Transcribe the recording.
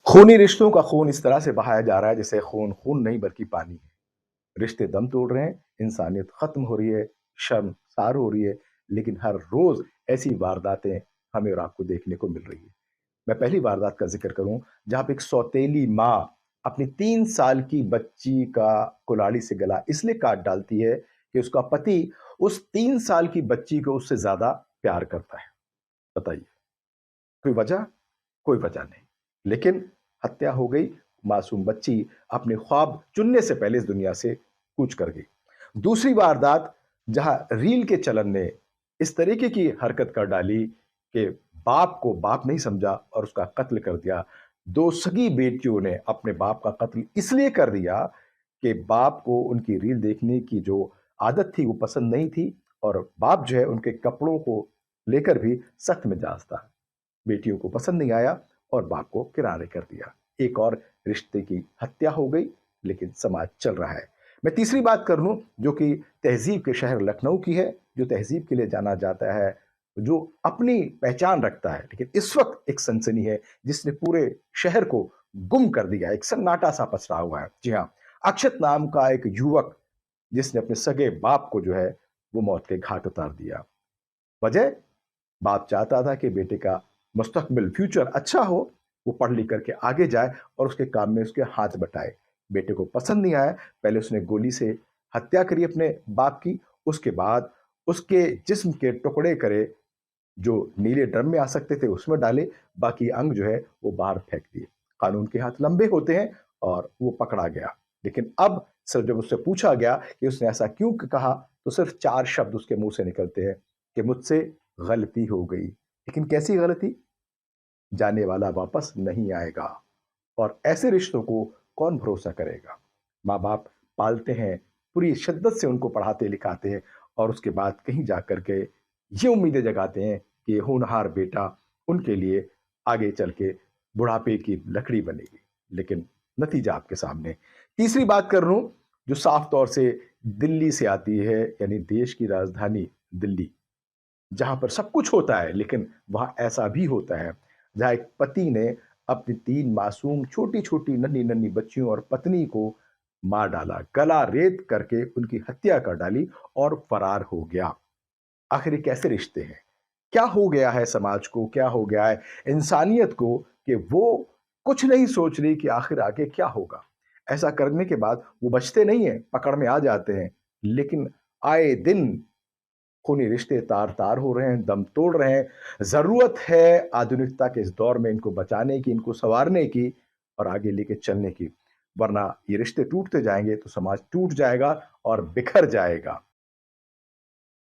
खूनी रिश्तों का खून इस तरह से बहाया जा रहा है जैसे खून खून नहीं बल्कि पानी है। रिश्ते दम तोड़ रहे हैं, इंसानियत खत्म हो रही है, शर्मसार हो रही है, लेकिन हर रोज ऐसी वारदातें हमें और आपको देखने को मिल रही है। मैं पहली वारदात का जिक्र करूं जहां पे एक सौतेली माँ अपनी 3 साल की बच्ची का कुल्हाड़ी से गला इसलिए काट डालती है कि उसका पति उस 3 साल की बच्ची को उससे ज्यादा प्यार करता है। बताइए, कोई वजह? कोई वजह नहीं। लेकिन हत्या हो गई, मासूम बच्ची अपने ख्वाब चुनने से पहले इस दुनिया से कूच कर गई। दूसरी वारदात जहां रील के चलन ने इस तरीके की हरकत कर डाली कि बाप को बाप नहीं समझा और उसका कत्ल कर दिया। दो सगी बेटियों ने अपने बाप का कत्ल इसलिए कर दिया कि बाप को उनकी रील देखने की जो आदत थी वो पसंद नहीं थी, और बाप जो है उनके कपड़ों को लेकर भी सख्त मिजाज था। बेटियों को पसंद नहीं आया और बाप को किनारे कर दिया। एक और रिश्ते की हत्या हो गई, लेकिन समाज चल रहा है। मैं तीसरी बात कर लूं जो कि तहजीब के शहर लखनऊ की है, जो तहजीब के लिए जाना जाता है, जो अपनी पहचान रखता है, लेकिन इस वक्त एक सनसनी है जिसने पूरे शहर को गुम कर दिया। एक सन्नाटा सा पसरा हुआ है। जी हाँ, अक्षत नाम का एक युवक जिसने अपने सगे बाप को जो है वो मौत के घाट उतार दिया। वजह, बाप चाहता था कि बेटे का मुस्तकबिल फ्यूचर अच्छा हो, वो पढ़ लिख करके आगे जाए और उसके काम में उसके हाथ बटाए। बेटे को पसंद नहीं आया, पहले उसने गोली से हत्या करी अपने बाप की, उसके बाद उसके जिस्म के टुकड़े करे, जो नीले ड्रम में आ सकते थे उसमें डाले, बाकी अंग जो है वो बाहर फेंक दिए। कानून के हाथ लंबे होते हैं और वो पकड़ा गया। लेकिन अब सिर्फ जब उससे पूछा गया कि उसने ऐसा क्यों कहा, तो सिर्फ 4 शब्द उसके मुंह से निकलते हैं कि मुझसे गलती हो गई। लेकिन कैसी गलती? जाने वाला वापस नहीं आएगा, और ऐसे रिश्तों को कौन भरोसा करेगा? माँ बाप पालते हैं, पूरी शिद्दत से उनको पढ़ाते लिखाते हैं, और उसके बाद कहीं जाकर के ये उम्मीदें जगाते हैं कि ये होनहार बेटा उनके लिए आगे चल के बुढ़ापे की लकड़ी बनेगी। लेकिन नतीजा आपके सामने। तीसरी बात कर लूं जो साफ तौर से दिल्ली से आती है, यानी देश की राजधानी दिल्ली, जहां पर सब कुछ होता है, लेकिन वहां ऐसा भी होता है जहां एक पति ने अपनी 3 मासूम छोटी छोटी नन्ही नन्ही बच्चियों और पत्नी को मार डाला, गला रेत करके उनकी हत्या कर डाली और फरार हो गया। आखिर ये कैसे रिश्ते हैं? क्या हो गया है समाज को, क्या हो गया है इंसानियत को कि वो कुछ नहीं सोच रही कि आखिर आगे क्या होगा? ऐसा करने के बाद वो बचते नहीं है, पकड़ में आ जाते हैं, लेकिन आए दिन खूनी रिश्ते तार तार हो रहे हैं, दम तोड़ रहे हैं। जरूरत है आधुनिकता के इस दौर में इनको बचाने की, इनको संवारने की और आगे लेके चलने की, वरना ये रिश्ते टूटते जाएंगे तो समाज टूट जाएगा और बिखर जाएगा।